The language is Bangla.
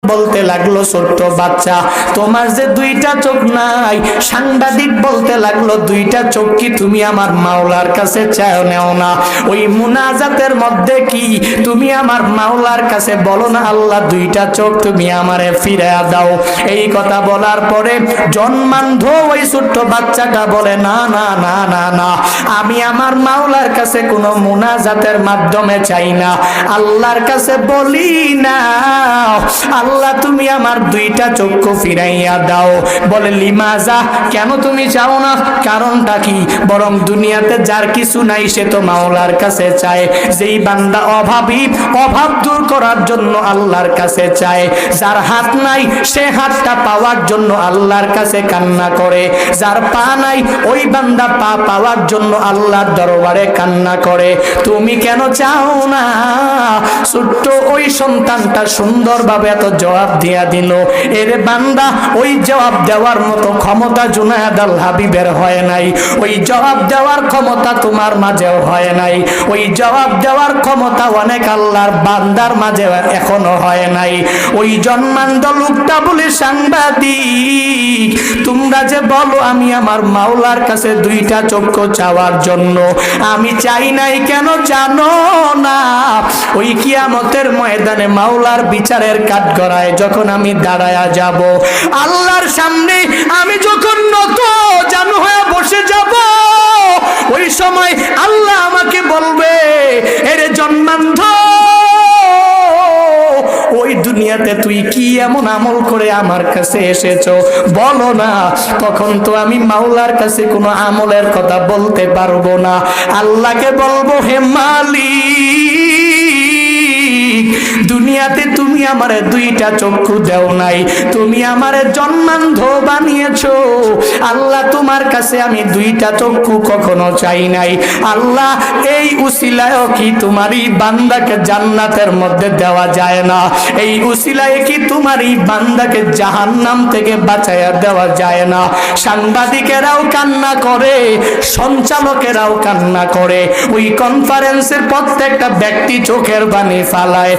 বলতে লাগলো, ছোট্ট বাচ্চা তোমার যে দুইটা চোখ নাই। সাংবাদিক বলতে লাগলো, দুইটা চোখ কি তুমি আমার মাওলার কাছে চাও নেও না? ওই মুনাজাতের মধ্যে কি তুমি আমার মাওলার কাছে বলো না, আল্লাহ দুইটা চোখ তুমি আমারে ফিরে দাও? এই কথা বলার পরে জন্মান্ধ ওই ছোট্ট বাচ্চাটা বলে, না না না না না, আমি আমার মাওলার কাছে কোনো মুনাজাতের মাধ্যমে চাই না, আল্লাহর কাছে বলি না, আল্লাহ তুমি আমার দুইটা চক্ষু ফিরাইয়া দাও। বলে, লিমাজা, কেন তুমি চাও না? কারণটা কি? বরং দুনিয়াতে যার কিছু নাই সে তো মাওলার কাছে চায়। যেই বান্দা অভাবী, অভাব দূর করার জন্য আল্লাহর কাছে চায়। যার হাত নাই সে হাতটা পাওয়ার জন্য আল্লাহর কাছে কান্না করে। যার পা নাই ওই বান্দা পা পাওয়ার জন্য আল্লাহর দরবারে কান্না করে। তুমি কেন চাও না? ছোট্ট ওই সন্তানটা সুন্দরভাবে এত জবাব দিয়া দিল। এর বান্দা, ওই জবাব দেওয়ার মতো ক্ষমতা জুনায়েদ আল হাবিবের হয় নাই। ওই জবাব দেওয়ার ক্ষমতা তোমার মাঝেও হয় নাই। ওই জবাব দেওয়ার ক্ষমতা অনেক আল্লাহর বান্দার মাঝে এখনো হয় নাই। ওই জন্মান্ধ লোকটা বলে, সাংবাদিক তোমরা যে বলো আমি আমার মাওলার কাছে দুইটা চক্ষু চাওয়ার জন্য, আমি চাই নাই কেন জানো না? ওই কিয়ামতের ময়দানে মাওলার বিচারের কাঠগড়ায় যখন আমি দাঁড়ায়া যাব, আল্লাহর সামনে আমি যখন নত জানু হয়ে বসে যাব, ওই সময় আল্লাহ আমাকে বলবে, এরে জন্মান্ধ, ওই দুনিয়াতে তুই কি এমন আমল করে আমার কাছে এসেছো বলো না? তখন তো আমি মাওলার কাছে কোনো আমলের কথা বলতে পারবো না। আল্লাহকে বলবো, হে মালিক, দুনিয়াতে তুমি আমারে দুইটা চক্ষু দেও নাই, তুমি আমারে জন্মান্ধ বানিয়েছো। আল্লাহ তোমার কাছে আমি দুইটা চক্ষু কখনো চাই নাই। আল্লাহ এই উসিলায় কি তোমার এই বান্দাকে জান্নাতের মধ্যে দেওয়া যায় না? এই উসিলায় কি তোমার এই বান্দাকে জাহান্নাম থেকে বাঁচাইয়া দেওয়া যায় না? সাংবাদিকেরাও কান্না করে, সঞ্চালকেরাও কান্না করে, ওই কনফারেন্সের প্রত্যেকটা ব্যক্তি চোখের পানি ফালায়।